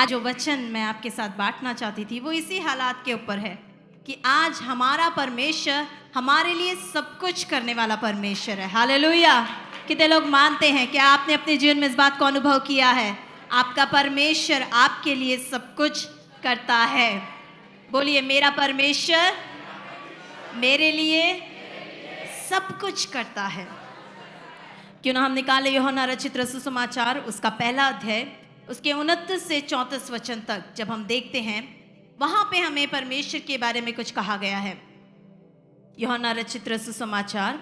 आज जो वचन मैं आपके साथ बांटना चाहती थी वो इसी हालात के ऊपर है कि आज हमारा परमेश्वर हमारे लिए सब कुछ करने वाला परमेश्वर है। हालेलुया। कितने लोग मानते हैं? क्या आपने अपने जीवन में इस बात को अनुभव किया है? आपका परमेश्वर आपके लिए सब कुछ करता है। बोलिए, मेरा परमेश्वर मेरे लिए सब कुछ करता है। क्यों ना हम निकाले यूहन्ना रचित सुसमाचार उसका पहला अध्याय उसके 29 से 34 वचन तक। जब हम देखते हैं वहां पे हमें परमेश्वर के बारे में कुछ कहा गया है। यूहन्ना रचित सुसमाचार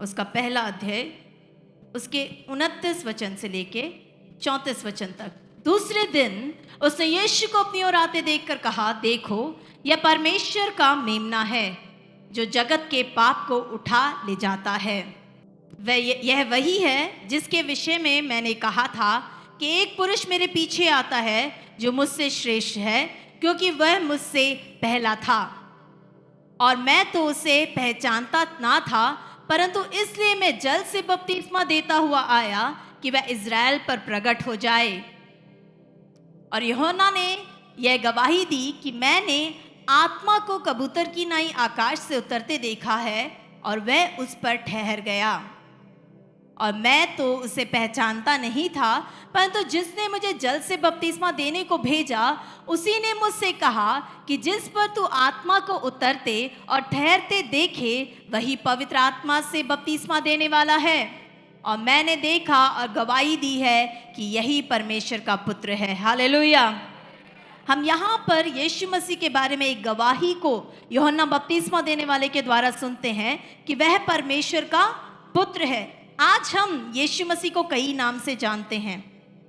उसका पहला अध्याय उसके 29 वचन से लेके 34 वचन तक। दूसरे दिन उसने यीशु को अपनी ओर आते देखकर कहा, देखो यह परमेश्वर का मेमना है जो जगत के पाप को उठा ले जाता है। यह वही है जिसके विषय में मैंने कहा था कि एक पुरुष मेरे पीछे आता है जो मुझसे श्रेष्ठ है, क्योंकि वह मुझसे पहला था और मैं तो उसे पहचानता ना था, परंतु इसलिए मैं जल से बपतिस्मा देता हुआ आया कि वह इज़राइल पर प्रकट हो जाए। और यूहन्ना ने यह गवाही दी कि मैंने आत्मा को कबूतर की नाई आकाश से उतरते देखा है और वह उस पर ठहर गया। और मैं तो उसे पहचानता नहीं था, परंतु जिसने मुझे जल से बपतिस्मा देने को भेजा उसी ने मुझसे कहा कि जिस पर तू आत्मा को उतरते और ठहरते देखे वही पवित्र आत्मा से बपतिस्मा देने वाला है। और मैंने देखा और गवाही दी है कि यही परमेश्वर का पुत्र है। हालेलुया। हम यहाँ पर यीशु मसीह के बारे में एक गवाही को यूहन्ना बपतिस्मा देने वाले के द्वारा सुनते हैं कि वह परमेश्वर का पुत्र है। आज हम यीशु मसीह को कई नाम से जानते हैं।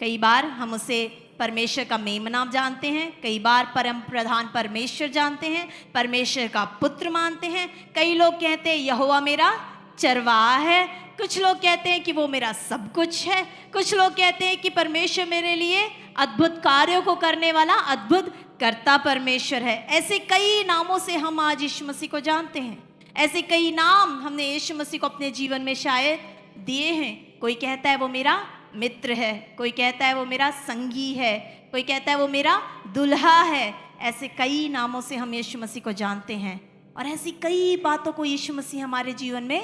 कई बार हम उसे परमेश्वर का मेमना जानते हैं, कई बार परम प्रधान परमेश्वर जानते हैं, परमेश्वर का पुत्र मानते हैं। कई लोग कहते हैं यहोवा मेरा चरवाहा है, कुछ लोग कहते हैं कि वो मेरा सब कुछ है, कुछ लोग कहते हैं कि परमेश्वर मेरे लिए अद्भुत कार्यों को करने वाला अद्भुत कर्ता परमेश्वर है। ऐसे कई नामों से हम आज यीशु मसीह को जानते हैं। ऐसे कई नाम हमने यीशु मसीह को अपने जीवन में शायद दिए हैं। कोई कहता है वो मेरा मित्र है, कोई कहता है वो मेरा संगी है, कोई कहता है वो मेरा दुल्हा है। ऐसे कई नामों से हम यीशु मसीह को जानते हैं और ऐसी कई बातों को यीशु मसीह हमारे जीवन में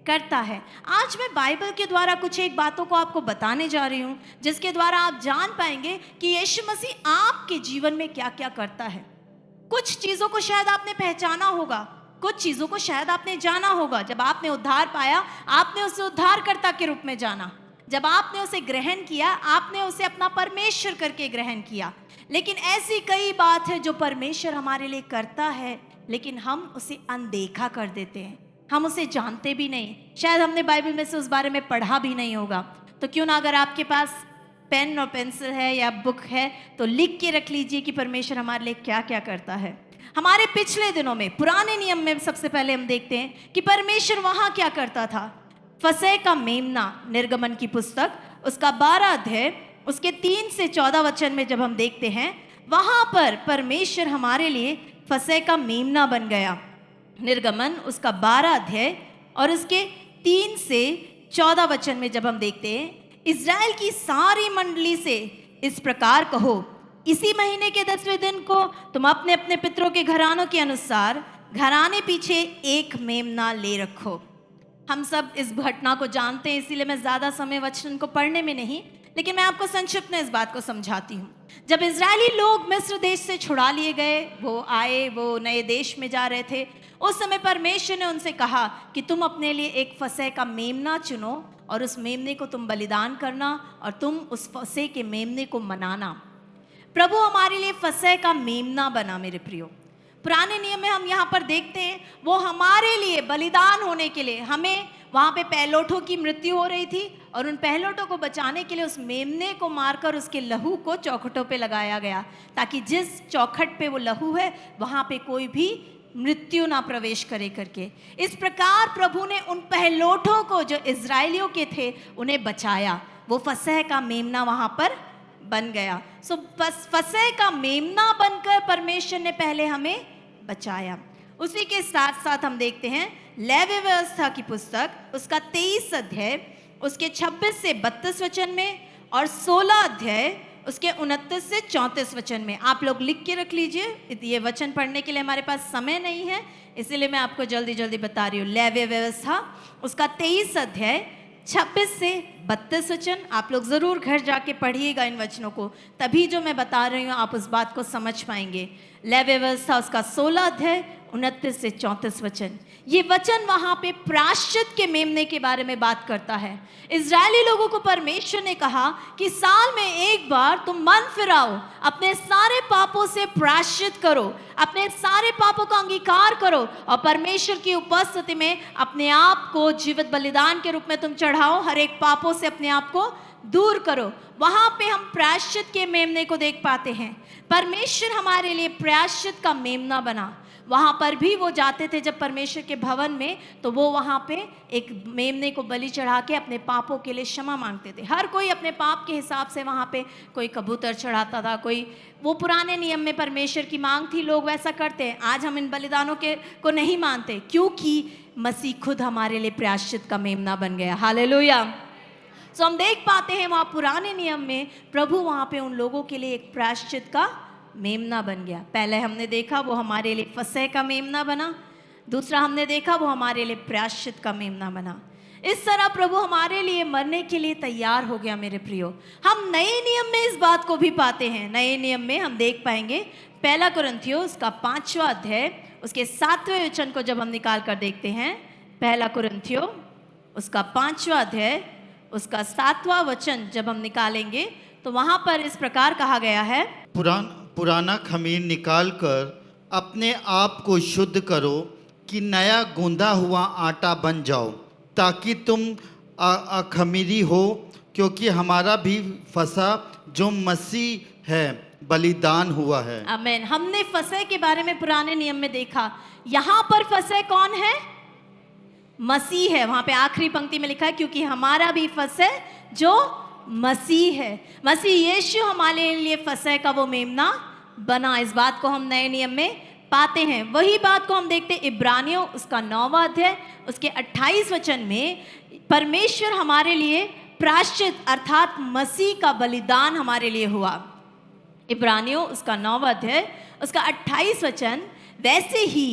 करता है। आज मैं बाइबल के द्वारा कुछ एक बातों को आपको बताने जा रही हूँ जिसके द्वारा आप जान पाएंगे कि यीशु मसीह आपके जीवन में क्या क्या करता है। कुछ चीज़ों को शायद आपने पहचाना होगा, कुछ चीज़ों को शायद आपने जाना होगा। जब आपने उद्धार पाया आपने उसे उद्धारकर्ता के रूप में जाना, जब आपने उसे ग्रहण किया आपने उसे अपना परमेश्वर करके ग्रहण किया। लेकिन ऐसी कई बात है जो परमेश्वर हमारे लिए करता है लेकिन हम उसे अनदेखा कर देते हैं, हम उसे जानते भी नहीं। शायद हमने बाइबल में से उस बारे में पढ़ा भी नहीं होगा। तो क्यों ना अगर आपके पास पेन और पेंसिल है या बुक है तो लिख के रख लीजिए कि परमेश्वर हमारे लिए क्या क्या करता है। हमारे पिछले दिनों में पुराने नियम में सबसे पहले हम देखते हैं कि परमेश्वर वहां क्या करता था। फसह का मेमना, निर्गमन की पुस्तक उसका 12 अध्याय उसके 3 से 14 वचन में जब हम देखते हैं वहां पर परमेश्वर हमारे लिए फसह का मेमना बन गया। निर्गमन उसका 12 अध्याय और उसके 3 से 14 वचन में जब हम देखते हैं, इज़राइल की सारी मंडली से इस प्रकार कहो, इसी महीने के 10वें दिन को तुम अपने अपने पितरों के घरानों के अनुसार घराने पीछे एक मेमना ले रखो। हम सब इस घटना को जानते हैं, इसीलिए मैं ज़्यादा समय वचन को पढ़ने में नहीं, लेकिन मैं आपको संक्षिप्त में इस बात को समझाती हूँ। जब इजरायली लोग मिस्र देश से छुड़ा लिए गए, वो आए, वो नए देश में जा रहे थे, उस समय परमेश्वर ने उनसे कहा कि तुम अपने लिए एक फसह का मेमना चुनो और उस मेमने को तुम बलिदान करना और तुम उस फसह के मेमने को मनाना। प्रभु हमारे लिए फसह का मेमना बना। मेरे प्रियो, पुराने नियम में हम यहाँ पर देखते हैं वो हमारे लिए बलिदान होने के लिए, हमें वहाँ पे पहलोठों की मृत्यु हो रही थी और उन पहलोठों को बचाने के लिए उस मेमने को मारकर उसके लहू को चौखटों पे लगाया गया, ताकि जिस चौखट पे वो लहू है वहाँ पे कोई भी मृत्यु ना प्रवेश करे करके। इस प्रकार प्रभु ने उन पहलोठों को जो इजरायलियों के थे उन्हें बचाया। वो फसह का मेमना वहाँ पर बन गया। सो फसह का मेमना बनकर परमेश्वर ने पहले हमें बचाया। उसी के साथ साथ हम देखते हैं लेवी व्यवस्था की पुस्तक उसका 23 अध्याय उसके 26 से 32 वचन में और 16 अध्याय उसके 29 से 34 वचन में। आप लोग लिख के रख लीजिए, ये वचन पढ़ने के लिए हमारे पास समय नहीं है, इसीलिए मैं आपको जल्दी जल्दी बता रही हूँ। लेवी व्यवस्था उसका 23 अध्याय 26 से 32 वचन। आप लोग ज़रूर घर जाके पढ़िएगा इन वचनों को, तभी जो मैं बता रही हूँ आप उस बात को समझ पाएंगे। लेवी व्यवस्था उसका 16 अध्याय 29 से 34 वचन। ये वचन वहाँ पे प्रायश्चित के मेमने के बारे में बात करता है। इजरायली लोगों को परमेश्वर ने कहा कि साल में एक बार तुम मन फिराओ, अपने सारे पापों से प्रायश्चित करो, अपने सारे पापों का अंगीकार करो और परमेश्वर की उपस्थिति में अपने आप को जीवित बलिदान के रूप में तुम चढ़ाओ, हर एक पापों से अपने आप को दूर करो। वहां पे हम प्रायश्चित के मेमने को देख पाते हैं। परमेश्वर हमारे लिए प्रायश्चित का मेमना बना। वहां पर भी वो जाते थे जब परमेश्वर के भवन में, तो वो वहां पे एक मेमने को बलि चढ़ा के अपने पापों के लिए क्षमा मांगते थे। हर कोई अपने पाप के हिसाब से वहां पे कोई कबूतर चढ़ाता था, कोई वो पुराने नियम में परमेश्वर की मांग थी, लोग वैसा करते हैं। आज हम इन बलिदानों को नहीं मानते, क्योंकि मसीह खुद हमारे लिए प्रायश्चित का मेमना बन गया। हालेलुया। तो हम देख पाते हैं वहाँ पुराने नियम में प्रभु वहाँ पे उन लोगों के लिए एक प्रायश्चित का मेमना बन गया। पहले हमने देखा वो हमारे लिए फसह का मेमना बना, दूसरा हमने देखा वो हमारे लिए प्रायश्चित का मेमना बना। इस तरह प्रभु हमारे लिए मरने के लिए तैयार हो गया। मेरे प्रियो, हम नए नियम में इस बात को भी पाते हैं। नए नियम में हम देख पाएंगे 1 कुरिन्थियों उसका 5वां अध्याय उसके 7वें वचन को जब हम निकाल कर देखते हैं, 1 कुरिन्थियों उसका 5वां अध्याय उसका 7वां वचन जब हम निकालेंगे तो वहां पर इस प्रकार कहा गया है, पुराना खमीर निकालकर अपने आप को शुद्ध करो कि नया गूंदा हुआ आटा बन जाओ, ताकि तुम अखमीरी हो, क्योंकि हमारा भी फसा जो मसीह है बलिदान हुआ है। आमीन। हमने फसह के बारे में पुराने नियम में देखा। यहाँ पर फसह कौन है? मसीह है। वहां पे आखिरी पंक्ति में लिखा है, क्योंकि हमारा भी फसह जो मसीह है। मसीह यीशु हमारे लिए फसह का वो मेमना बना। इस बात को हम नए नियम में पाते हैं। वही बात को हम देखते हैं इब्रानियों उसका 9वां अध्याय उसके 28 वचन में। परमेश्वर हमारे लिए प्रायश्चित अर्थात मसीह का बलिदान हमारे लिए हुआ। इब्रानियों उसका 9वां अध्याय उसका 28 वचन, वैसे ही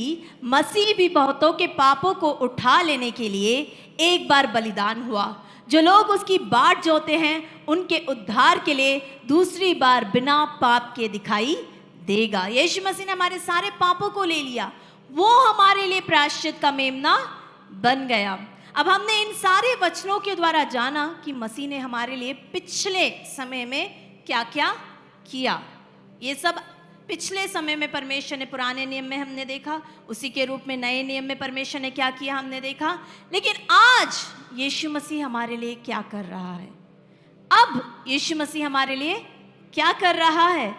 मसीह भी बहुतों के पापों को उठा लेने के लिए एक बार बलिदान हुआ। जो लोग उसकी बाट जोते हैं उनके उद्धार के लिए दूसरी बार बिना पाप के दिखाई देगा। यीशु मसीह ने हमारे सारे पापों को ले लिया, वो हमारे लिए प्रायश्चित का मेमना बन गया। अब हमने इन सारे वचनों के द्वारा जाना कि मसीह ने हमारे लिए पिछले समय में क्या क्या किया। ये सब पिछले समय में परमेश्वर ने पुराने नियम में हमने देखा, उसी के रूप में नए नियम में परमेश्वर ने क्या किया हमने देखा। लेकिन आज यीशु मसीह हमारे लिए क्या कर रहा है? अब यीशु मसीह हमारे लिए क्या कर रहा है,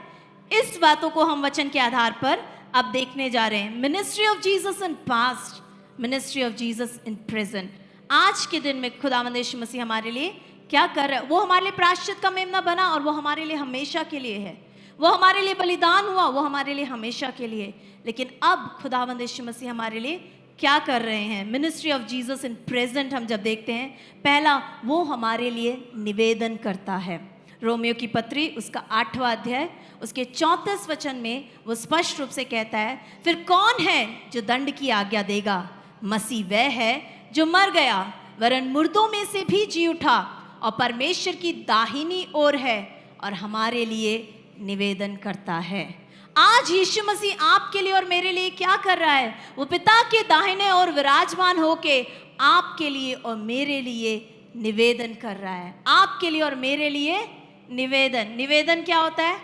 इस बातों को हम वचन के आधार पर अब देखने जा रहे हैं। Ministry of Jesus in past, ministry of Jesus in present. आज के दिन में खुदावंद यीशु मसीह हमारे लिए क्या कर रहा है? वो हमारे लिए प्रायश्चित का मेमना बना और वो हमारे लिए हमेशा के लिए है। वो हमारे लिए बलिदान हुआ, वो हमारे लिए हमेशा के लिए। लेकिन अब खुदावंद यीशु मसीह हमारे लिए क्या कर रहे हैं? Ministry of Jesus in present हम जब देखते हैं, पहला वो हमारे लिए निवेदन करता है। रोमियो की पत्री उसका 8वां अध्याय उसके 34 वचन में वो स्पष्ट रूप से कहता है, फिर कौन है जो दंड की आज्ञा देगा? मसीह वह है जो मर गया वरन मुर्दों में से भी जी उठा और परमेश्वर की दाहिनी ओर है और हमारे लिए निवेदन करता है। आज यीशु मसीह आपके लिए और मेरे लिए क्या कर रहा है? वो पिता के दाहिने ओर विराजमान होके आपके लिए और मेरे लिए निवेदन कर रहा है। आपके लिए और मेरे लिए निवेदन। निवेदन क्या होता है?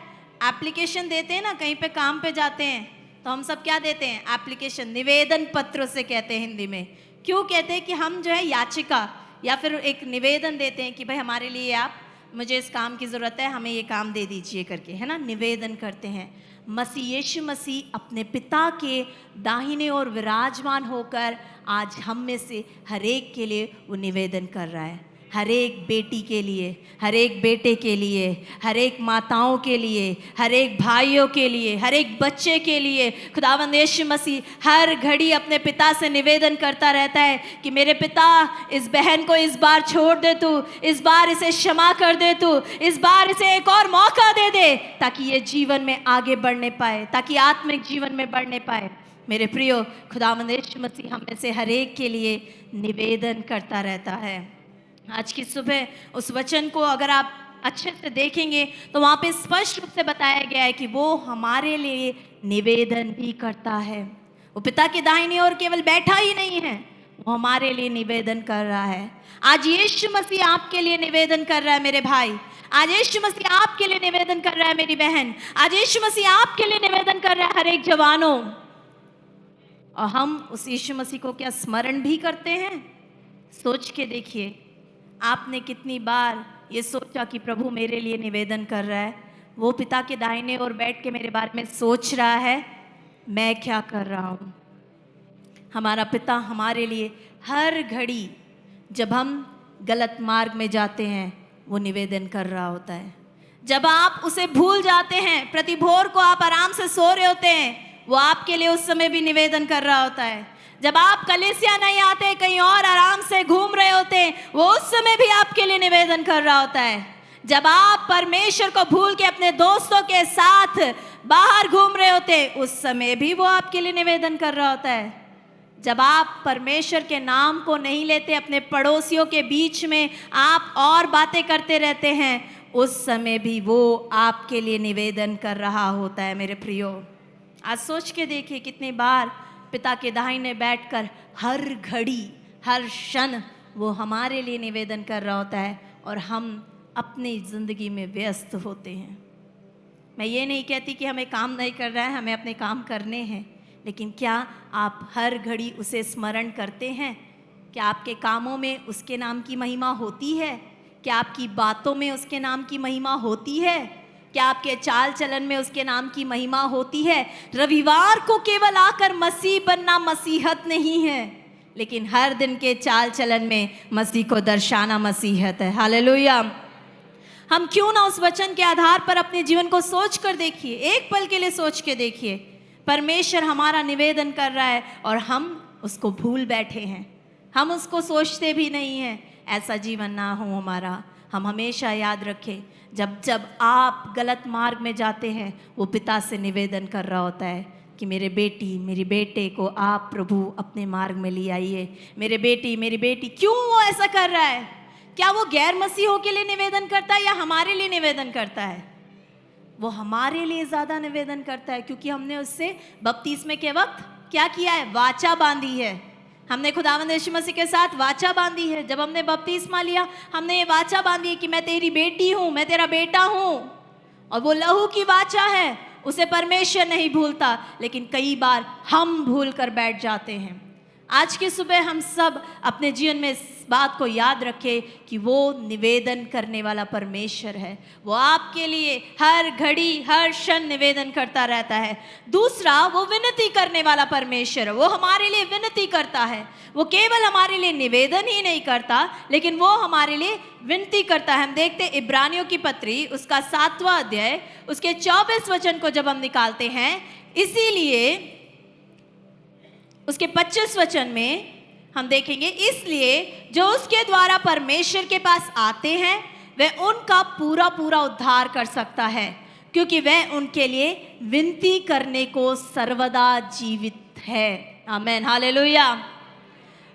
एप्लीकेशन देते हैं ना, कहीं पे काम पे जाते हैं तो हम सब क्या देते हैं? एप्लीकेशन। निवेदन पत्र से कहते हैं हिंदी में। क्यों कहते हैं? कि हम जो है याचिका या फिर एक निवेदन देते हैं कि भाई हमारे लिए आप, मुझे इस काम की ज़रूरत है, हमें ये काम दे दीजिए करके, है ना, निवेदन करते हैं। मसीह यीशु मसीह अपने पिता के दाहिने ओर विराजमान होकर आज हम में से हर एक के लिए वो निवेदन कर रहा है। हर एक बेटी के लिए, हर एक बेटे के लिए, हर एक माताओं के लिए, हर एक भाइयों के लिए, हर एक बच्चे के लिए खुदावंद यीशु मसीह हर घड़ी अपने पिता से निवेदन करता रहता है कि मेरे पिता, इस बहन को इस बार छोड़ दे तू, इस बार इसे क्षमा कर दे तू, इस बार इसे एक और मौका दे दे, ताकि ये जीवन में आगे बढ़ने पाए, ताकि आत्मिक जीवन में बढ़ने पाए। मेरे प्रियो, खुदावंद यीशु मसीह हम में से हर एक के लिए निवेदन करता रहता है। आज की सुबह उस वचन को अगर आप अच्छे से देखेंगे तो वहाँ पे स्पष्ट रूप से बताया गया है कि वो हमारे लिए निवेदन भी करता है। वो पिता के दाहिने ओर केवल बैठा ही नहीं है, वो हमारे लिए निवेदन कर रहा है। आज यीशु मसीह आपके लिए निवेदन कर रहा है मेरे भाई, आज यीशु मसीह आपके लिए निवेदन कर रहा है मेरी बहन, आज यीशु मसीह आपके लिए निवेदन कर रहा है हर एक जवानों। और हम उस यीशु मसीह को क्या स्मरण भी करते हैं? सोच के देखिए, आपने कितनी बार ये सोचा कि प्रभु मेरे लिए निवेदन कर रहा है, वो पिता के दाहिने ओर बैठ के मेरे बारे में सोच रहा है, मैं क्या कर रहा हूँ। हमारा पिता हमारे लिए हर घड़ी जब हम गलत मार्ग में जाते हैं वो निवेदन कर रहा होता है। जब आप उसे भूल जाते हैं, प्रति भोर को आप आराम से सो रहे होते हैं, वो आपके लिए उस समय भी निवेदन कर रहा होता है। जब आप कलीसिया नहीं आते, कहीं और आराम से घूम रहे होते हैं, वो उस समय भी आपके लिए निवेदन कर रहा होता है। जब आप परमेश्वर को भूल के अपने दोस्तों के साथ बाहर घूम रहे होते हैं, उस समय भी वो आपके लिए निवेदन कर रहा होता है। जब आप परमेश्वर के नाम को नहीं लेते, अपने पड़ोसियों के बीच में आप और बातें करते रहते हैं, उस समय भी वो आपके लिए निवेदन कर रहा होता है। मेरे प्रियो, आज सोच के देखिए कितनी बार पिता के दाहिने बैठकर हर घड़ी हर क्षण वो हमारे लिए निवेदन कर रहा होता है और हम अपनी ज़िंदगी में व्यस्त होते हैं। मैं ये नहीं कहती कि हमें काम नहीं कर रहा है, हमें अपने काम करने हैं, लेकिन क्या आप हर घड़ी उसे स्मरण करते हैं? क्या आपके कामों में उसके नाम की महिमा होती है? क्या आपकी बातों में उसके नाम की महिमा होती है? क्या आपके चाल चलन में उसके नाम की महिमा होती है? रविवार को केवल आकर मसीह बनना मसीहत नहीं है, लेकिन हर दिन के चाल चलन में मसीह को दर्शाना मसीहत है। हालेलुया। हम क्यों ना उस वचन के आधार पर अपने जीवन को सोच कर देखिए, एक पल के लिए सोच के देखिए, परमेश्वर हमारा निवेदन कर रहा है और हम उसको भूल बैठे हैं, हम उसको सोचते भी नहीं हैं। ऐसा जीवन ना हो हमारा। हम हमेशा याद रखें, जब जब आप गलत मार्ग में जाते हैं, वो पिता से निवेदन कर रहा होता है कि मेरे बेटी मेरे बेटे को आप प्रभु अपने मार्ग में ले आइए। मेरे बेटी मेरी बेटी, क्यों वो ऐसा कर रहा है? क्या वो गैर मसीहों के लिए निवेदन करता है या हमारे लिए निवेदन करता है? वो हमारे लिए ज़्यादा निवेदन करता है, क्योंकि हमने उससे बपतिस्मे के वक्त क्या किया है? वाचा बांधी है। हमने खुदावंद यीशु मसीह के साथ वाचा बांधी है। जब हमने बपतिस्मा लिया, हमने ये वाचा बांधी है कि मैं तेरी बेटी हूँ, मैं तेरा बेटा हूँ। और वो लहू की वाचा है, उसे परमेश्वर नहीं भूलता, लेकिन कई बार हम भूल कर बैठ जाते हैं। आज की सुबह हम सब अपने जीवन में इस बात को याद रखें कि वो निवेदन करने वाला परमेश्वर है। वो आपके लिए हर घड़ी हर क्षण निवेदन करता रहता है। दूसरा, वो विनती करने वाला परमेश्वर है। वो हमारे लिए विनती करता है। वो केवल हमारे लिए निवेदन ही नहीं करता, लेकिन वो हमारे लिए विनती करता है। हम देखते इब्रानियों की पत्री उसका 7वां अध्याय उसके 24 वचन को जब हम निकालते हैं, इसीलिए उसके 25 वचन में हम देखेंगे, इसलिए जो उसके द्वारा परमेश्वर के पास आते हैं वह उनका पूरा पूरा उद्धार कर सकता है, क्योंकि वह उनके लिए विनती करने को सर्वदा जीवित है। आमीन, हालेलुया।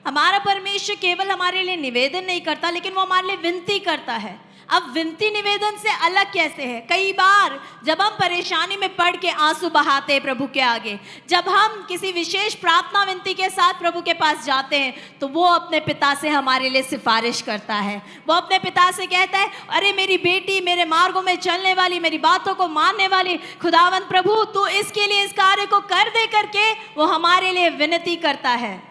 हमारा परमेश्वर केवल हमारे लिए निवेदन नहीं करता, लेकिन वो हमारे लिए विनती करता है। अब विनती निवेदन से अलग कैसे है? कई बार जब हम परेशानी में पड़ के आंसू बहाते हैं प्रभु के आगे, जब हम किसी विशेष प्रार्थना विनती के साथ प्रभु के पास जाते हैं, तो वो अपने पिता से हमारे लिए सिफारिश करता है। वो अपने पिता से कहता है, अरे मेरी बेटी, मेरे मार्गों में चलने वाली, मेरी बातों को मानने वाली, खुदावंद प्रभु तू इसके लिए इस कार्य को कर दे करके वो हमारे लिए विनती करता है।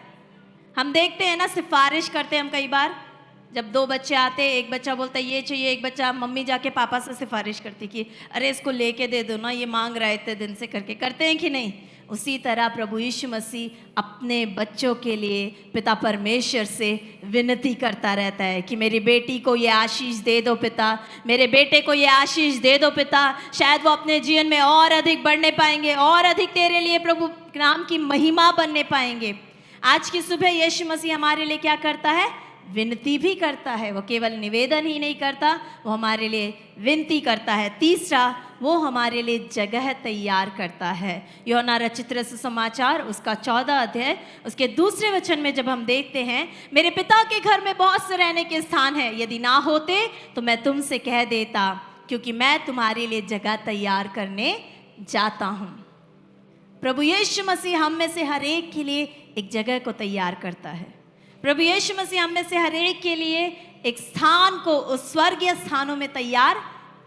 हम देखते हैं ना, सिफारिश करते हैं हम कई बार। जब 2 बच्चे आते, एक बच्चा बोलता है ये चाहिए, एक बच्चा, मम्मी जाके पापा से सिफारिश करती कि अरे इसको लेके दे दो ना, ये मांग रहा है इतने दिन से, करके करते हैं कि नहीं? उसी तरह प्रभु यीशु मसीह अपने बच्चों के लिए पिता परमेश्वर से विनती करता रहता है कि मेरी बेटी को ये आशीष दे दो पिता, मेरे बेटे को ये आशीष दे दो पिता। शायद वो अपने जीवन में और अधिक बढ़ने पाएंगे, और अधिक तेरे लिए प्रभु नाम की महिमा बनने पाएंगे। आज की सुबह यीशु मसीह हमारे लिए क्या करता है? विनती भी करता है। वो केवल निवेदन ही नहीं करता, वो हमारे लिए विनती करता है। तीसरा, वो हमारे लिए जगह तैयार करता है। यूहन्ना रचित सुसमाचार उसका 14 अध्याय उसके 2 वचन में जब हम देखते हैं, मेरे पिता के घर में बहुत से रहने के स्थान है, यदि ना होते तो मैं तुमसे कह देता, क्योंकि मैं तुम्हारे लिए जगह तैयार करने जाता हूँ। प्रभु यीशु मसीह हम में से हर एक के लिए एक जगह को तैयार करता है। प्रभु यीशु मसीह हम में से हर एक के लिए एक स्थान को उस स्वर्गीय स्थानों में तैयार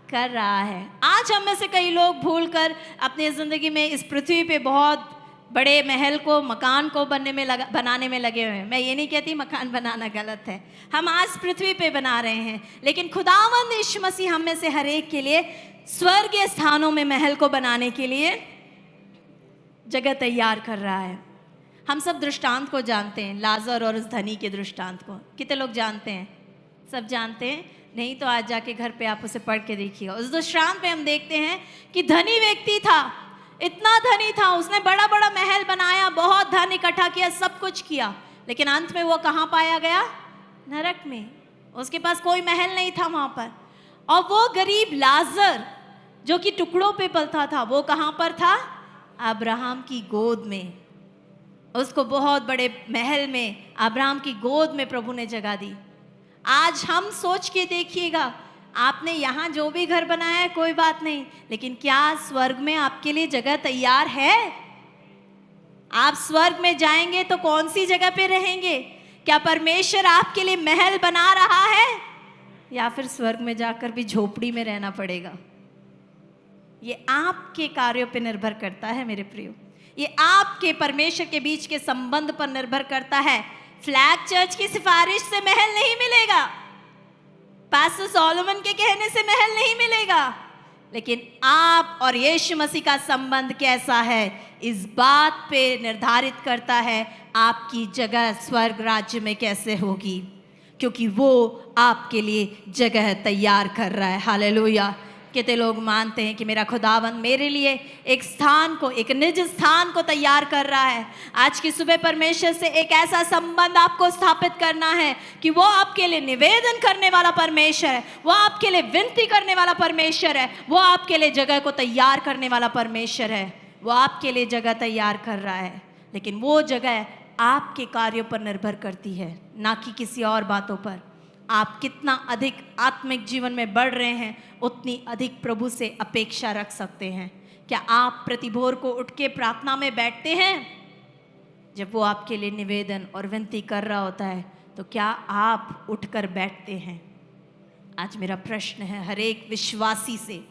कर रहा है। आज हम में से कई लोग भूलकर अपनी ज़िंदगी में इस पृथ्वी पे बहुत बड़े महल को, मकान को बनाने में लगे हुए हैं। मैं ये नहीं कहती मकान बनाना गलत है, हम आज पृथ्वी पे बना रहे हैं, लेकिन खुदावंद यीशु मसीह हम में से हर एक के लिए स्वर्गीय स्थानों में महल को बनाने के लिए जगह तैयार कर रहा है। हम सब दृष्टांत को जानते हैं, लाजर और उस धनी के दृष्टांत को। कितने लोग जानते हैं? सब जानते हैं? नहीं तो आज जाके घर पे आप उसे पढ़ के देखिएगा। उस दृष्टांत पे हम देखते हैं कि धनी व्यक्ति था, इतना धनी था, उसने बड़ा बड़ा महल बनाया, बहुत धन इकट्ठा किया, सब कुछ किया, लेकिन अंत में वो कहाँ पाया गया? नरक में। उसके पास कोई महल नहीं था वहाँ पर। और वो गरीब लाजर जो कि टुकड़ों पे पलता था, वो कहाँ पर था? अब्राहम की गोद में। उसको बहुत बड़े महल में, अब्राहम की गोद में प्रभु ने जगह दी। आज हम सोच के देखिएगा, आपने यहाँ जो भी घर बनाया है कोई बात नहीं, लेकिन क्या स्वर्ग में आपके लिए जगह तैयार है? आप स्वर्ग में जाएंगे तो कौन सी जगह पे रहेंगे? क्या परमेश्वर आपके लिए महल बना रहा है, या फिर स्वर्ग में जाकर भी झोपड़ी में रहना पड़ेगा? ये आपके कार्यों पे निर्भर करता है मेरे प्रियो। ये आपके परमेश्वर के बीच के संबंध पर निर्भर करता है। फ्लैग चर्च की सिफारिश से महल नहीं मिलेगा, पास्टर सोलोमन के कहने से महल नहीं मिलेगा, लेकिन आप और यीशु मसीह का संबंध कैसा है, इस बात पे निर्धारित करता है आपकी जगह स्वर्ग राज्य में कैसे होगी, क्योंकि वो आपके लिए जगह तैयार कर रहा है। हालेलुया। कितने लोग मानते हैं कि मेरा खुदावंद मेरे लिए एक स्थान को, एक निज स्थान को तैयार कर रहा है। आज की सुबह परमेश्वर से एक ऐसा संबंध आपको स्थापित करना है कि वो आपके लिए निवेदन करने वाला परमेश्वर है, वो आपके लिए विनती करने वाला परमेश्वर है, वो आपके लिए जगह को तैयार करने वाला परमेश्वर है। वो आपके लिए जगह तैयार कर रहा है, लेकिन वो जगह आपके कार्यों पर निर्भर करती है, ना कि किसी और बातों पर। आप कितना अधिक आत्मिक जीवन में बढ़ रहे हैं, उतनी अधिक प्रभु से अपेक्षा रख सकते हैं। क्या आप प्रतिभोर को उठ के प्रार्थना में बैठते हैं? जब वो आपके लिए निवेदन और विनती कर रहा होता है, तो क्या आप उठकर बैठते हैं? आज मेरा प्रश्न है हर एक विश्वासी से,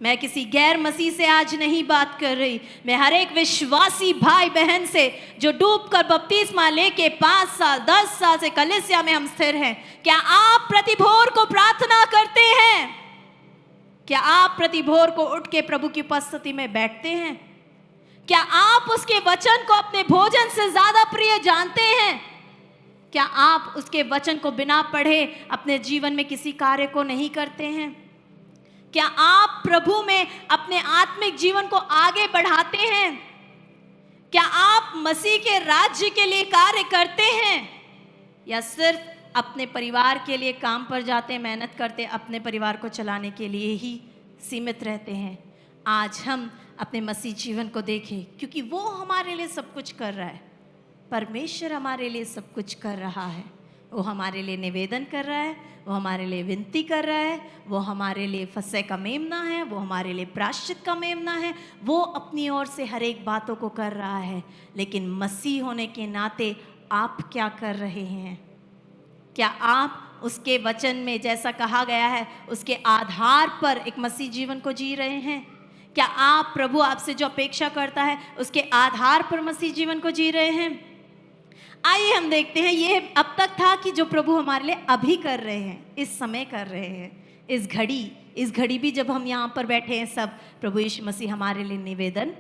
मैं किसी गैर मसीह से आज नहीं बात कर रही, मैं हर एक विश्वासी भाई बहन से जो डूब कर बपतिस्मा लेके 5 साल 10 साल से कलीसिया में हम स्थिर हैं, क्या आप प्रतिभोर को प्रार्थना करते हैं? क्या आप प्रतिभोर को उठ के प्रभु की उपस्थिति में बैठते हैं? क्या आप उसके वचन को अपने भोजन से ज्यादा प्रिय जानते हैं? क्या आप उसके वचन को बिना पढ़े अपने जीवन में किसी कार्य को नहीं करते हैं? क्या आप प्रभु में अपने आत्मिक जीवन को आगे बढ़ाते हैं? क्या आप मसीह के राज्य के लिए कार्य करते हैं, या सिर्फ अपने परिवार के लिए काम पर जाते, मेहनत करते, अपने परिवार को चलाने के लिए ही सीमित रहते हैं? आज हम अपने मसीह जीवन को देखें, क्योंकि वो हमारे लिए सब कुछ कर रहा है। परमेश्वर हमारे लिए सब कुछ कर रहा है। वो हमारे लिए निवेदन कर रहा है, वो हमारे लिए विनती कर रहा है, वो हमारे लिए फसह का मेमना है, वो हमारे लिए प्रायश्चित का मेमना है। वो अपनी ओर से हर एक बातों को कर रहा है, लेकिन मसीह होने के नाते आप क्या कर रहे हैं? क्या आप उसके वचन में जैसा कहा गया है उसके आधार पर एक मसीह जीवन को जी रहे हैं? क्या आप प्रभु आपसे जो अपेक्षा करता है उसके आधार पर मसीह जीवन को जी रहे हैं? आइए हम देखते हैं, ये अब तक था कि जो प्रभु हमारे लिए अभी कर रहे हैं, इस समय कर रहे हैं, इस घड़ी भी जब हम यहाँ पर बैठे हैं सब, प्रभु यीशु मसीह हमारे लिए निवेदन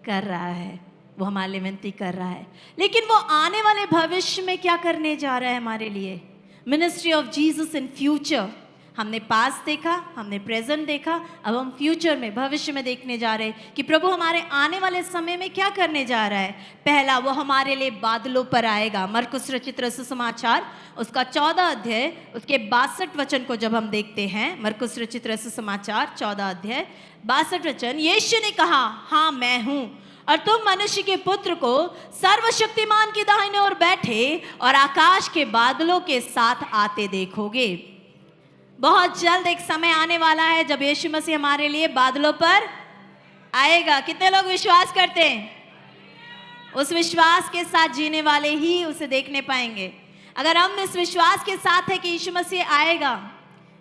कर रहा है। वो हमारे लिए विनती कर रहा है। लेकिन वो आने वाले भविष्य में क्या करने जा रहा है हमारे लिए? Ministry of Jesus in future. हमने पास्ट देखा, हमने प्रेजेंट देखा, अब हम फ्यूचर में, भविष्य में देखने जा रहे हैं कि प्रभु हमारे आने वाले समय में क्या करने जा रहा है। पहला, वो हमारे लिए बादलों पर आएगा। मरकुस रचित सुसमाचार उसका 14 अध्याय उसके 62 वचन को जब हम देखते हैं, मरकुस रचित सुसमाचार 14 अध्याय 62 वचन, यीशु ने कहा, हाँ मैं हूँ, और तुम मनुष्य के पुत्र को सर्वशक्तिमान की दाहिने ओर बैठे और आकाश के बादलों के साथ आते देखोगे। बहुत जल्द एक समय आने वाला है जब यीशु मसीह हमारे लिए बादलों पर आएगा। कितने लोग विश्वास करते हैं? उस विश्वास के साथ जीने वाले ही उसे देखने पाएंगे। अगर हम इस विश्वास के साथ है कि यीशु मसीह आएगा।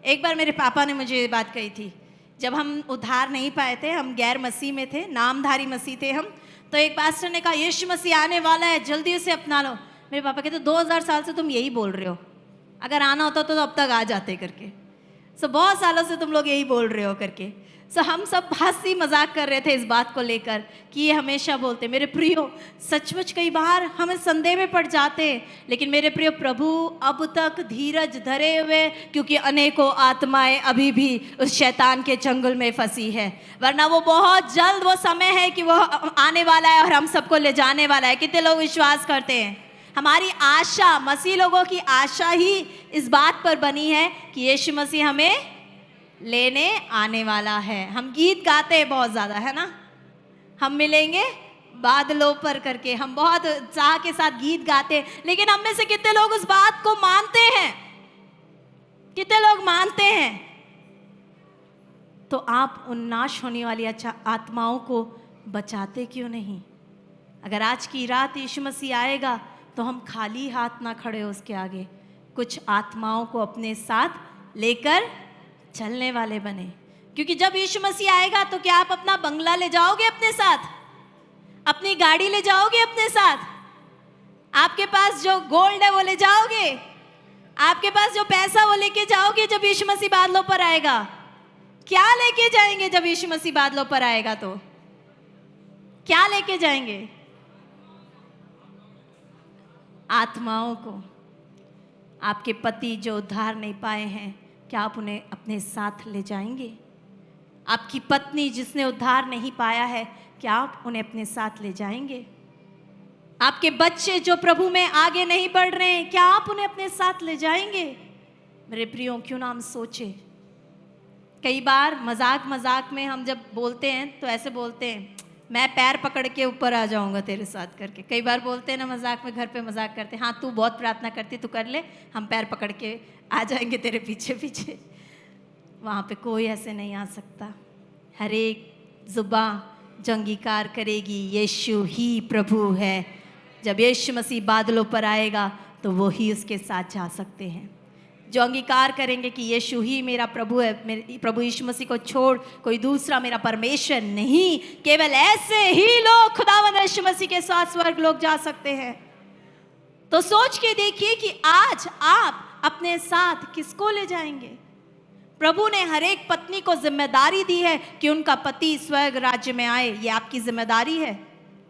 एक बार मेरे पापा ने मुझे ये बात कही थी, जब हम उद्धार नहीं पाए थे, हम गैर मसीह में थे, नामधारी मसीह थे हम, तो एक पास्टर ने कहा यीशु मसीह आने वाला है, जल्दी उसे अपना लो। मेरे पापा कहते 2000 साल से तुम यही बोल रहे हो, अगर आना होता तो अब तक आ जाते करके। बहुत सालों से तुम लोग यही बोल रहे हो करके। हम सब हंसी मजाक कर रहे थे इस बात को लेकर कि ये हमेशा बोलते। मेरे प्रियो, सचमुच कई बार हम संदेह में पड़ जाते, लेकिन मेरे प्रियो, प्रभु अब तक धीरज धरे हुए, क्योंकि अनेकों आत्माएं अभी भी उस शैतान के चंगुल में फंसी है। वरना वो बहुत जल्द वो समय है कि वो आने वाला है और हम सबको ले जाने वाला है। कितने लोग विश्वास करते हैं? हमारी आशा, मसीह लोगों की आशा ही इस बात पर बनी है कि यीशु मसीह हमें लेने आने वाला है। हम गीत गाते हैं बहुत ज़्यादा, है ना, हम मिलेंगे बादलों पर करके, हम बहुत उत्साह के साथ गीत गाते हैं, लेकिन हम में से कितने लोग उस बात को मानते हैं? कितने लोग मानते हैं? तो आप उन नाश होने वाली आत्माओं को बचाते क्यों नहीं? अगर आज की रात यीशु मसीह आएगा तो हम खाली हाथ ना खड़े हो उसके आगे, कुछ आत्माओं को अपने साथ लेकर चलने वाले बने। क्योंकि जब यीशु मसीह आएगा तो क्या आप अपना बंगला ले जाओगे अपने साथ? अपनी गाड़ी ले जाओगे अपने साथ? आपके पास जो गोल्ड है वो ले जाओगे? आपके पास जो पैसा वो लेके जाओगे जब यीशु मसीह बादलों पर आएगा? क्या लेके जाएंगे जब यीशु मसीह बादलों पर आएगा? तो क्या लेके जाएंगे? आत्माओं को। आपके पति जो उद्धार नहीं पाए हैं, क्या आप उन्हें अपने साथ ले जाएंगे? आपकी पत्नी जिसने उद्धार नहीं पाया है, क्या आप उन्हें अपने साथ ले जाएंगे? आपके बच्चे जो प्रभु में आगे नहीं बढ़ रहे हैं, क्या आप उन्हें अपने साथ ले जाएंगे? मेरे प्रियो, क्यों ना हम सोचे। कई बार मजाक मजाक में हम जब बोलते हैं तो ऐसे बोलते हैं, मैं पैर पकड़ के ऊपर आ जाऊंगा तेरे साथ करके। कई बार बोलते हैं ना मजाक में, घर पे मजाक करते हैं, हाँ तू बहुत प्रार्थना करती, तू कर ले, हम पैर पकड़ के आ जाएंगे तेरे पीछे पीछे। वहाँ पे कोई ऐसे नहीं आ सकता। हर एक जुबान जो अंगीकार करेगी यीशु ही प्रभु है, जब यीशु मसीह बादलों पर आएगा तो वो ही उसके साथ जा सकते हैं। जो अंगीकार करेंगे कि यीशु ही मेरा प्रभु है, मेरे प्रभु यीशु मसीह को छोड़ कोई दूसरा मेरा परमेश्वर नहीं, केवल ऐसे ही लोग खुदावंद यीशु मसीह के साथ स्वर्ग लोग जा सकते हैं। तो सोच के देखिए कि आज आप अपने साथ किसको ले जाएंगे? प्रभु ने हर एक पत्नी को जिम्मेदारी दी है कि उनका पति स्वर्ग राज्य में आए। ये आपकी जिम्मेदारी है।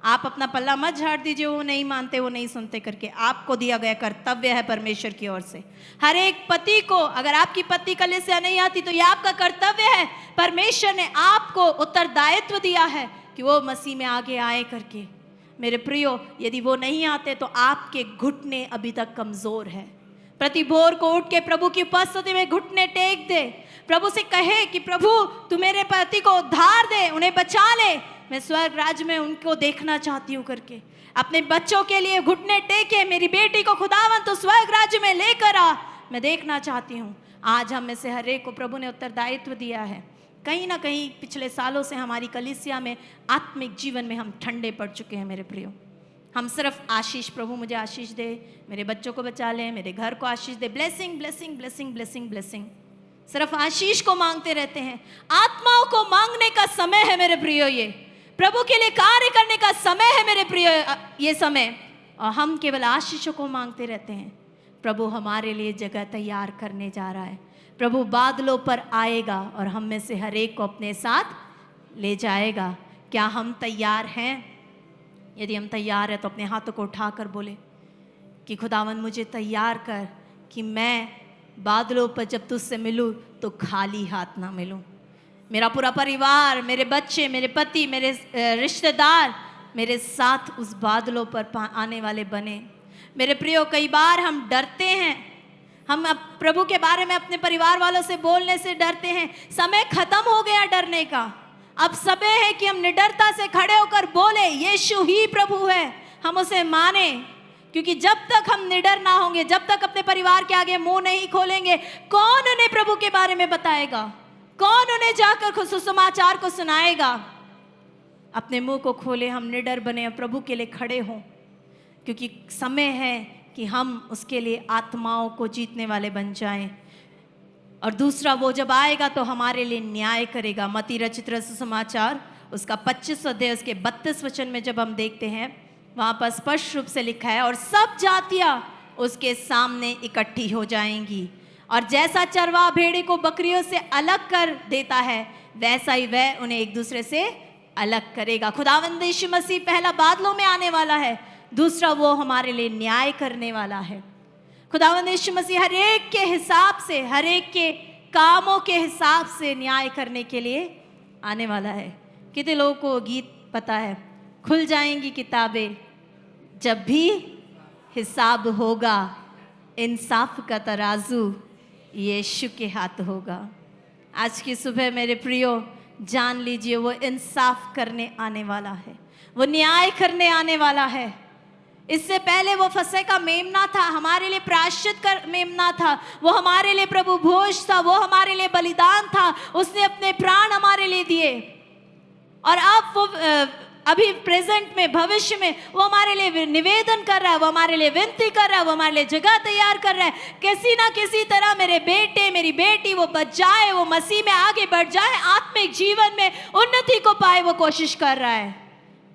आप अपना पल्ला मत झाड़ दीजिए, वो नहीं मानते, वो नहीं सुनते करके। आपको दिया गया कर्तव्य है परमेश्वर की ओर से। हर एक पति को, अगर आपकी पत्नी कलीसिया नहीं आती तो ये आपका कर्तव्य है। परमेश्वर ने आपको उत्तरदायित्व दिया है कि वो मसीह में आगे आए करके। मेरे प्रियो, यदि वो नहीं आते तो आपके घुटने अभी तक कमजोर है। प्रति भोर को उठ के प्रभु की उपस्थिति में घुटने टेक दे, प्रभु से कहे कि प्रभु तू मेरे पति को उद्धार दे, उन्हें बचा ले, मैं स्वर्ग राज्य में उनको देखना चाहती हूँ करके। अपने बच्चों के लिए घुटने टेके, मेरी बेटी को खुदावन तो स्वर्ग राज्य में लेकर आ, मैं देखना चाहती हूँ। आज हम में से हर एक को प्रभु ने उत्तरदायित्व दिया है। कहीं ना कहीं पिछले सालों से हमारी कलीसिया में आत्मिक जीवन में हम ठंडे पड़ चुके हैं मेरे प्रियो। हम सिर्फ आशीष, प्रभु मुझे आशीष दे, मेरे बच्चों को बचा ले, मेरे घर को आशीष दे, blessing blessing blessing blessing blessing, सिर्फ आशीष को मांगते रहते हैं। आत्माओं को मांगने का समय है मेरे प्रियो, ये प्रभु के लिए कार्य करने का समय है मेरे प्रियो, ये समय। और हम केवल आशीषों को मांगते रहते हैं। प्रभु हमारे लिए जगह तैयार करने जा रहा है। प्रभु बादलों पर आएगा और हम में से हर एक को अपने साथ ले जाएगा। क्या हम तैयार हैं? यदि हम तैयार हैं तो अपने हाथों को उठाकर बोले कि खुदावंद मुझे तैयार कर कि मैं बादलों पर जब तुझसे मिलूँ तो खाली हाथ ना मिलूँ। मेरा पूरा परिवार, मेरे बच्चे, मेरे पति, मेरे रिश्तेदार मेरे साथ उस बादलों पर आने वाले बने। मेरे प्रियो, कई बार हम डरते हैं, हम अब प्रभु के बारे में अपने परिवार वालों से बोलने से डरते हैं। समय खत्म हो गया डरने का। अब समय है कि हम निडरता से खड़े होकर बोले यीशु ही प्रभु है, हम उसे माने। क्योंकि जब तक हम निडर ना होंगे, जब तक अपने परिवार के आगे मुंह नहीं खोलेंगे, कौन उन्हें प्रभु के बारे में बताएगा? कौन उन्हें जाकर सुसमाचार को सुनाएगा? अपने मुंह को खोले, हम निडर बने, प्रभु के लिए खड़े हों, क्योंकि समय है कि हम उसके लिए आत्माओं को जीतने वाले बन जाएं। और दूसरा, वो जब आएगा तो हमारे लिए न्याय करेगा। मत्ती रचित सुसमाचार उसका 25 अध्याय उसके 32 वचन में जब हम देखते हैं, वहाँ पर स्पष्ट रूप से लिखा है, और सब जातियाँ उसके सामने इकट्ठी हो जाएंगी, और जैसा चरवाहा भेड़े को बकरियों से अलग कर देता है, वैसा ही वह उन्हें एक दूसरे से अलग करेगा। खुदावंद यीशु मसीह पहला बादलों में आने वाला है, दूसरा वो हमारे लिए न्याय करने वाला है। खुदावंद यीशु मसीह हर एक के हिसाब से, हर एक के कामों के हिसाब से न्याय करने के लिए आने वाला है। कितने लोगों को गीत पता है, खुल जाएंगी किताबें जब भी हिसाब होगा, इंसाफ का तराजू यीशु के हाथ होगा। आज की सुबह मेरे प्रियो, जान लीजिए वो इंसाफ करने आने वाला है, वो न्याय करने आने वाला है। इससे पहले वो फसह का मेमना था, हमारे लिए प्रायश्चित कर मेमना था, वो हमारे लिए प्रभु भोज था, वो हमारे लिए बलिदान था, उसने अपने प्राण हमारे लिए दिए। और अब वो अभी प्रेजेंट में, भविष्य में वो हमारे लिए निवेदन कर रहा है, वो हमारे लिए विनती कर रहा है, वो हमारे लिए जगह तैयार कर रहा है। किसी ना किसी तरह मेरे बेटे, मेरी बेटी वो बच जाए, वो मसीह में आगे बढ़ जाए, आत्मिक जीवन में उन्नति को पाए, वो कोशिश कर रहा है।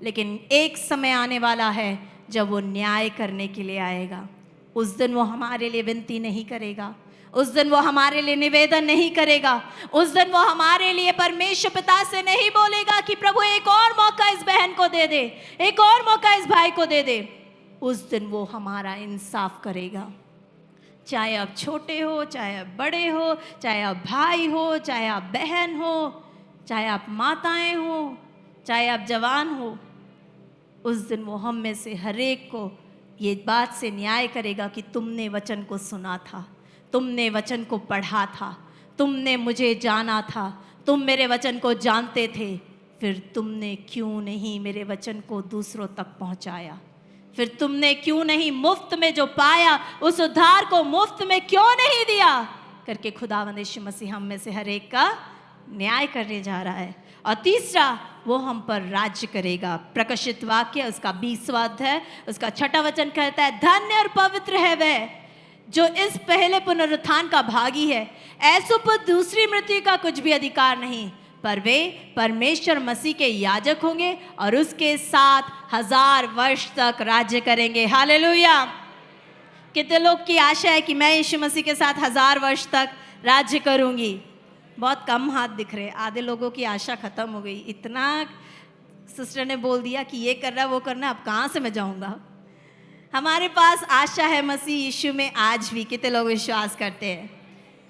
लेकिन एक समय आने वाला है जब वो न्याय करने के लिए आएगा। उस दिन वो हमारे लिए विनती नहीं करेगा, उस दिन वो हमारे लिए निवेदन नहीं करेगा, उस दिन वो हमारे लिए परमेश्वर पिता से नहीं बोलेगा कि प्रभु एक और मौका इस बहन को दे दे, एक और मौका इस भाई को दे दे। उस दिन वो हमारा इंसाफ करेगा। चाहे आप छोटे हो, चाहे आप बड़े हो, चाहे आप भाई हो, चाहे आप बहन हो, चाहे आप माताएं हो, चाहे आप जवान हो, उस दिन वो हम में से हर एक को ये बात से न्याय करेगा कि तुमने वचन को सुना था, तुमने वचन को पढ़ा था, तुमने मुझे जाना था, तुम मेरे वचन को जानते थे, फिर तुमने क्यों नहीं मेरे वचन को दूसरों तक पहुंचाया? फिर तुमने क्यों नहीं मुफ्त में जो पाया उस उद्धार को मुफ्त में क्यों नहीं दिया? करके खुदावंद यीशु मसीह हम में से हर एक का न्याय करने जा रहा है। और तीसरा, वो हम पर राज्य करेगा। प्रकाशित वाक्य उसका 20वां अध्याय उसका 6वां वचन कहता है, धन्य और पवित्र है वह जो इस पहले पुनरुत्थान का भागी है। ऐसों पर दूसरी मृत्यु का कुछ भी अधिकार नहीं, पर वे परमेश्वर मसीह के याजक होंगे और उसके साथ 1000 वर्ष तक राज्य करेंगे। हालेलुया। कितने लोग की आशा है कि मैं यीशु मसीह के साथ 1000 वर्ष तक राज्य करूंगी? बहुत कम हाथ दिख रहे, आधे लोगों की आशा खत्म हो गई। इतना सिस्टर ने बोल दिया कि ये करना वो करना, अब कहाँ से मैं जाऊंगा? हमारे पास आशा है मसीह यीशु में आज भी। कितने लोग विश्वास करते हैं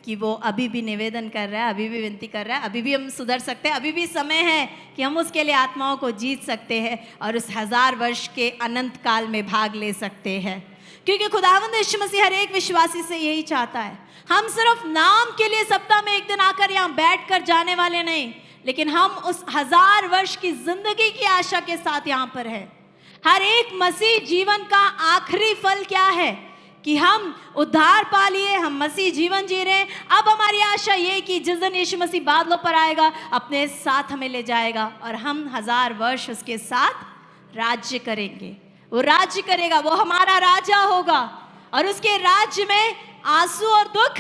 कि वो अभी भी निवेदन कर रहा है, अभी भी विनती कर रहा है, अभी भी हम सुधर सकते हैं, अभी भी समय है कि हम उसके लिए आत्माओं को जीत सकते हैं और उस 1000 वर्ष के अनंत काल में भाग ले सकते हैं। क्योंकि खुदावंद यीशु मसीह हर एक विश्वासी से यही चाहता है। हम सिर्फ नाम के लिए सप्ताह में एक दिन आकर यहाँ बैठ कर जाने वाले नहीं, लेकिन हम उस 1000 वर्ष की जिंदगी की आशा के साथ यहाँ पर है। हर एक मसीह जीवन का आखिरी फल क्या है कि हम उद्धार पा लिए, हम मसीह जीवन जी रहे हैं। अब हमारी आशा ये कि जिस दिन यीशु मसीह बादलों पर आएगा, अपने साथ हमें ले जाएगा और हम 1000 वर्ष उसके साथ राज्य करेंगे। वो राज्य करेगा, वो हमारा राजा होगा और उसके राज्य में आंसू और दुख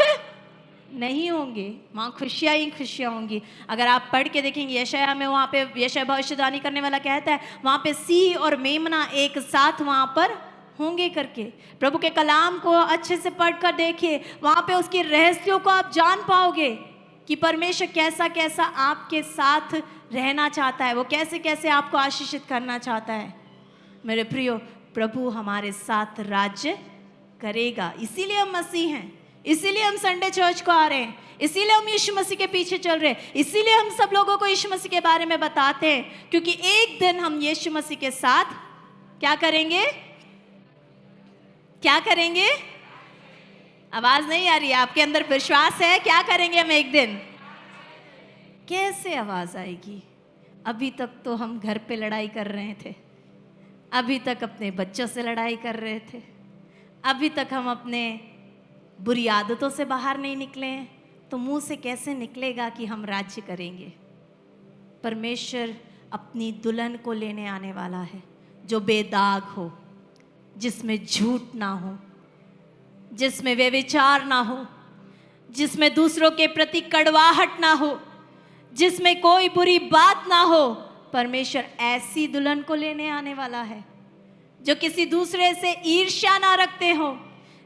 नहीं होंगे, वहाँ खुशियाँ ही खुशियाँ होंगी। अगर आप पढ़ के देखेंगे यशायाह में, वहाँ पे यशायाह भविष्यवाणी करने वाला कहता है वहाँ पे सिंह और मेमना एक साथ वहाँ पर होंगे करके। प्रभु के कलाम को अच्छे से पढ़ कर देखिए, वहाँ पे उसके रहस्यों को आप जान पाओगे कि परमेश्वर कैसा कैसा आपके साथ रहना चाहता है, वो कैसे कैसे आपको आशीषित करना चाहता है। मेरे प्रियो, प्रभु हमारे साथ राज्य करेगा। इसीलिए हम मसीह हैं, इसीलिए हम संडे चर्च को आ रहे हैं, इसीलिए हम यीशु मसीह के पीछे चल रहे हैं, इसीलिए हम सब लोगों को यीशु मसीह के बारे में बताते हैं, क्योंकि एक दिन हम यीशु मसीह के साथ क्या करेंगे? क्या करेंगे? आवाज नहीं आ रही है? आपके अंदर विश्वास है? क्या करेंगे हम एक दिन? कैसे आवाज आएगी? अभी तक तो हम घर पे लड़ाई कर रहे थे, अभी तक अपने बच्चों से लड़ाई कर रहे थे, अभी तक हम अपने बुरी आदतों से बाहर नहीं निकले हैं, तो मुंह से कैसे निकलेगा कि हम राज्य करेंगे? परमेश्वर अपनी दुल्हन को लेने आने वाला है, जो बेदाग हो, जिसमें झूठ ना हो, जिसमें व्यभिचार ना हो, जिसमें दूसरों के प्रति कड़वाहट ना हो, जिसमें कोई बुरी बात ना हो। परमेश्वर ऐसी दुल्हन को लेने आने वाला है जो किसी दूसरे से ईर्ष्या ना रखते हो,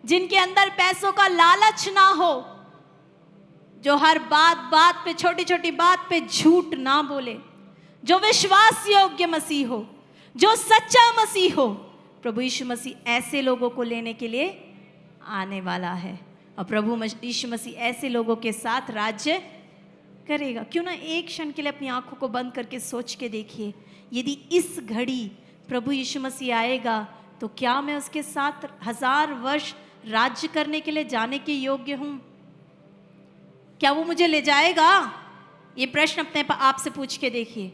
जिनके अंदर पैसों का लालच ना हो, जो हर बात बात पे, छोटी छोटी बात पे झूठ ना बोले, जो विश्वास योग्य मसीह हो, जो सच्चा मसीह हो। प्रभु यीशु मसीह ऐसे लोगों को लेने के लिए आने वाला है, और प्रभु यीशु मसीह ऐसे लोगों के साथ राज्य करेगा। क्यों ना एक क्षण के लिए अपनी आंखों को बंद करके सोच के देखिए, यदि इस घड़ी प्रभु यीशु मसीह आएगा तो क्या मैं उसके साथ 1000 वर्ष राज्य करने के लिए जाने के योग्य हूं? क्या वो मुझे ले जाएगा? ये प्रश्न अपने आप से पूछ के देखिए,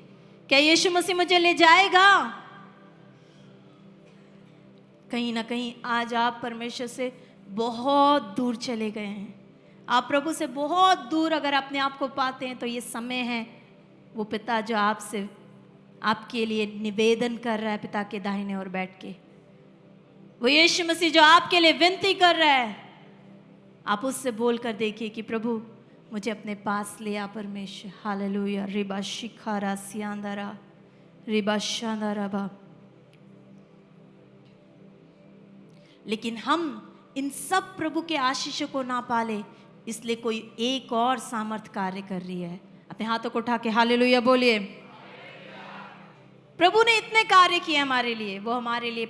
क्या यीशु मसीह मुझे ले जाएगा? कहीं ना कहीं आज आप परमेश्वर से बहुत दूर चले गए हैं, आप प्रभु से बहुत दूर अगर अपने आप को पाते हैं, तो ये समय है वो पिता जो आपसे, आपके लिए निवेदन कर रहा है पिता के दाहिने ओर बैठ के, वो यीशु मसीह जो आपके लिए विनती कर रहा है, आप उससे बोल कर देखिए कि प्रभु मुझे अपने पास ले आ परमेश्वर। हालेलुया। रिबा शिखारा सियांदारा रिबा शांदारा बा। लेकिन हम इन सब प्रभु के आशीषों को ना पाले, इसलिए कोई एक और सामर्थ कार्य कर रही है। अपने हाथों को उठा के हालेलुया बोलिए। प्रभु ने इतने कार्य किए हमारे लिए। वो हमारे लिए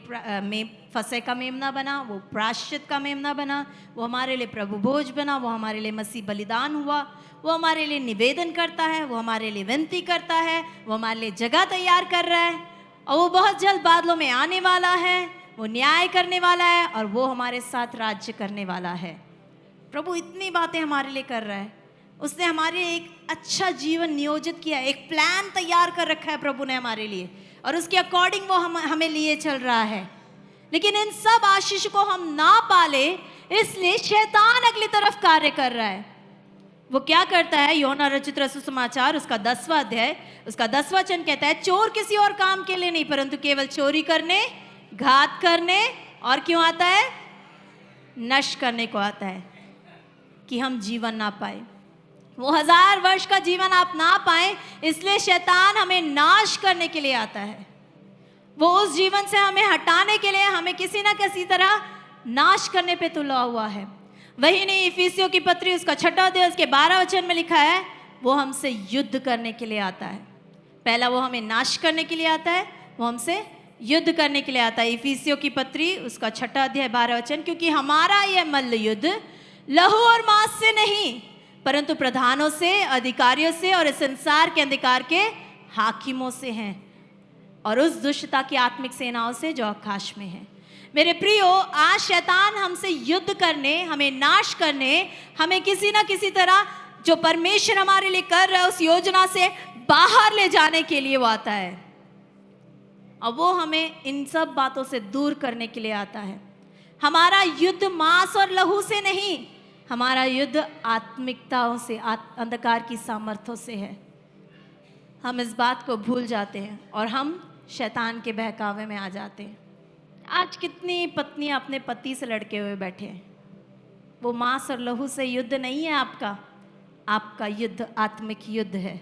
फसह का मेमना बना, वो प्रायश्चित का मेमना बना, वो हमारे लिए प्रभु भोज बना, वो हमारे लिए मसीह बलिदान हुआ, वो हमारे लिए निवेदन करता है, वो हमारे लिए विनती करता है, वो हमारे लिए जगह तैयार कर रहा है, और वो बहुत जल्द बादलों में आने वाला है, वो न्याय करने वाला है, और वो हमारे साथ राज्य करने वाला है। प्रभु इतनी बातें हमारे लिए कर रहा है। उसने हमारे एक अच्छा जीवन नियोजित किया, एक प्लान तैयार कर रखा है प्रभु ने हमारे लिए, और उसके अकॉर्डिंग वो हमें लिए चल रहा है। लेकिन इन सब आशीष को हम ना पाले, इसलिए शैतान अगली तरफ कार्य कर रहा है। वो क्या करता है? यूहन्ना रचित सुसमाचार उसका 10वां अध्याय उसका 10वां वचन कहता है, चोर किसी और काम के लिए नहीं, परंतु केवल चोरी करने, घात करने, और क्यों आता है? नष्ट करने को आता है, कि हम जीवन ना पाए। वो 1000 वर्ष का जीवन आप ना पाए, इसलिए शैतान हमें नाश करने के लिए आता है। वो उस जीवन से हमें हटाने के लिए हमें किसी ना किसी तरह नाश करने पे तुला हुआ है। वही नहीं, इफिसियों की पत्री उसका 6वां अध्याय उसके 12 वचन में लिखा है, वो हमसे युद्ध करने के लिए आता है। पहला वो हमें नाश करने के लिए आता है, वो हमसे युद्ध करने के लिए आता है। इफिसियों की पत्री उसका 6वां अध्याय 12 वचन, क्योंकि हमारा यह मल्ल युद्ध लहू और मांस से नहीं, परंतु प्रधानों से, अधिकारियों से, और इस संसार के अंधकार के हाकिमों से हैं, और उस दुष्टता की आत्मिक सेनाओं से जो आकाश में है। मेरे प्रियो, आज शैतान हमसे युद्ध करने, हमें नाश करने, हमें किसी ना किसी तरह जो परमेश्वर हमारे लिए कर रहा है उस योजना से बाहर ले जाने के लिए वो आता है, और वो हमें इन सब बातों से दूर करने के लिए आता है। हमारा युद्ध मांस और लहू से नहीं, हमारा युद्ध आत्मिकताओं से, अंधकार की सामर्थ्यों से है। हम इस बात को भूल जाते हैं और हम शैतान के बहकावे में आ जाते हैं। आज कितनी पत्नियां अपने पति से लड़के हुए बैठे हैं। वो मांस और लहू से युद्ध नहीं है आपका, आपका युद्ध आत्मिक युद्ध है।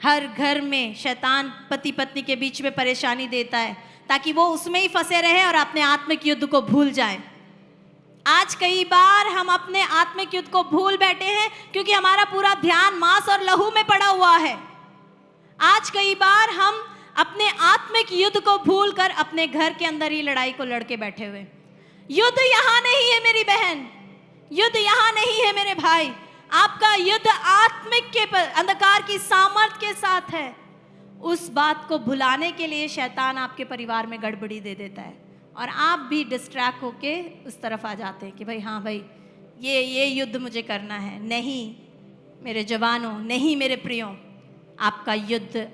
हर घर में शैतान पति पत्नी के बीच में परेशानी देता है, ताकि वो उसमें ही फंसे रहे और अपने आत्मिक युद्ध को भूल जाएं। आज कई बार हम अपने आत्मिक युद्ध को भूल बैठे हैं, क्योंकि हमारा पूरा ध्यान मांस और लहू में पड़ा हुआ है। आज कई बार हम अपने आत्मिक युद्ध को भूलकर अपने घर के अंदर ही लड़ाई को लड़के बैठे हुए। युद्ध यहाँ नहीं है मेरी बहन, युद्ध यहाँ नहीं है मेरे भाई। आपका युद्ध आत्मिक के अंधकार की सामर्थ के साथ है। उस बात को भुलाने के लिए शैतान आपके परिवार में गड़बड़ी दे देता है और आप भी डिस्ट्रैक्ट होके उस तरफ आ जाते हैं कि भाई हाँ भाई ये युद्ध मुझे करना है। नहीं मेरे जवानों, नहीं मेरे प्रियो, आपका युद्ध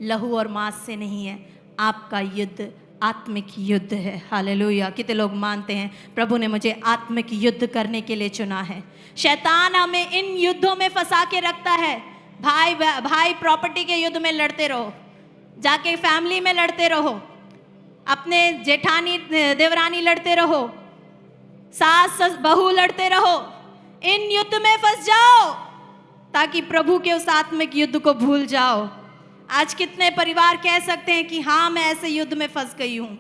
लहू और मांस से नहीं है, आपका युद्ध आत्मिक युद्ध है। हालेलुया। कितने लोग मानते हैं प्रभु ने मुझे आत्मिक युद्ध करने के लिए चुना है। शैतान हमें इन युद्धों में फंसा के रखता है। भाई भाई प्रॉपर्टी के युद्ध में लड़ते रहो, जाके फैमिली में लड़ते रहो, अपने जेठानी देवरानी लड़ते रहो, सास बहू लड़ते रहो, इन युद्ध में फंस जाओ ताकि प्रभु के उस आत्मिक युद्ध को भूल जाओ। आज कितने परिवार कह सकते हैं कि हाँ मैं ऐसे युद्ध में फंस गई हूँ,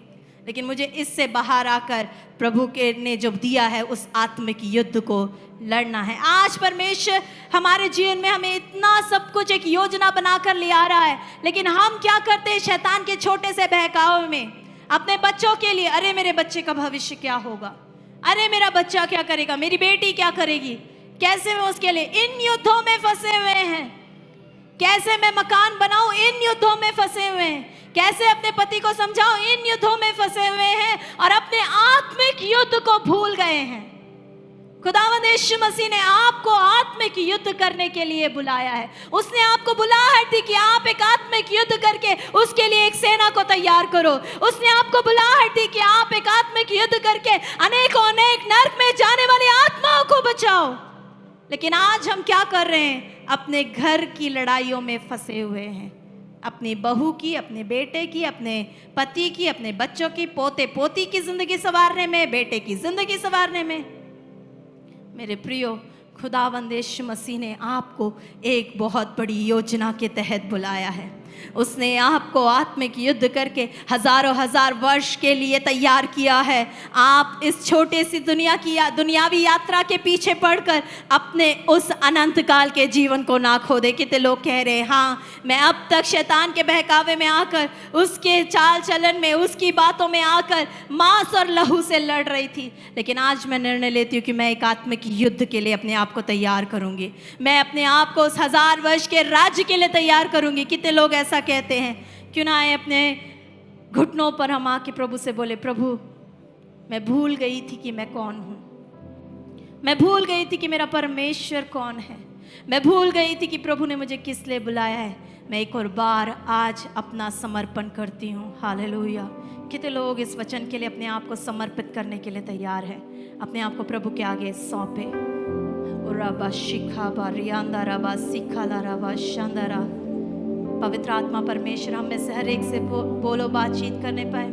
लेकिन मुझे इससे बाहर आकर प्रभु के ने जो दिया है उस आत्मिक युद्ध को लड़ना है। आज परमेश्वर हमारे जीवन में हमें इतना सब कुछ एक योजना बनाकर ले आ रहा है, लेकिन हम क्या करते हैं शैतान के छोटे से बहकावे में अपने बच्चों के लिए, अरे मेरे बच्चे का भविष्य क्या होगा, अरे मेरा बच्चा क्या करेगा, मेरी बेटी क्या करेगी, कैसे मैं उसके लिए, इन युद्धों में फंसे हुए हैं। कैसे मैं मकान बनाऊं, इन युद्धों में फंसे हुए हैं। कैसे अपने पति को समझाऊं, इन युद्धों में फंसे हुए हैं और अपने आत्मिक युद्ध को भूल गए हैं। खुदावंद यीशु मसीह ने आपको आत्मिक युद्ध करने के लिए बुलाया है। उसने आपको बुलाहट दी कि आप एक आत्मिक युद्ध करके उसके लिए एक सेना को तैयार करो। उसने आपको बुलाहट दी कि आप एक आत्मिक युद्ध करके अनेक नरक में जाने वाली आत्माओं को बचाओ। लेकिन आज हम क्या कर रहे हैं, अपने घर की लड़ाइयों में फंसे हुए हैं, अपनी बहू की, अपने बेटे की, अपने पति की, अपने बच्चों की, पोते पोती की जिंदगी संवारने में, बेटे की जिंदगी संवारने में। मेरे प्रियो, खुदावंद यीशु मसीह ने आपको एक बहुत बड़ी योजना के तहत बुलाया है। उसने आपको आत्मिक युद्ध करके हजारों हजार वर्ष के लिए तैयार किया है। आप इस छोटे सी दुनियावी यात्रा के पीछे पड़कर अपने उस अनंत काल के जीवन को ना खो दे। कितने लोग कह रहे हैं हाँ मैं अब तक शैतान के बहकावे में आकर, उसके चाल चलन में, उसकी बातों में आकर मांस और लहू से लड़ रही थी, लेकिन आज मैं निर्णय लेती हूँ कि मैं एक आत्मिक युद्ध के लिए अपने आप को तैयार करूँगी। मैं अपने आप को उस 1000 वर्ष के राज्य के लिए तैयार करूँगी। कितने लोग ऐसा कहते हैं, क्यों ना आए अपने घुटनों पर हम आके प्रभु से बोले, प्रभु मैं भूल गई थी कि मैं कौन हूँ, मैं भूल गई थी कि मेरा परमेश्वर कौन है, मैं भूल गई थी कि प्रभु ने मुझे किस लिए बुलाया है। मैं एक और बार आज अपना समर्पण करती हूँ। हालेलुया। कितने लोग इस वचन के लिए अपने आप को समर्पित करने के लिए तैयार है, अपने आप को प्रभु के आगे सौंपे। रबा शिखा बा रियांदा रबा सिखाला रबा शांदारा। पवित्र आत्मा परमेश्वर हम में से हर एक से बोलो, बातचीत करने पाए।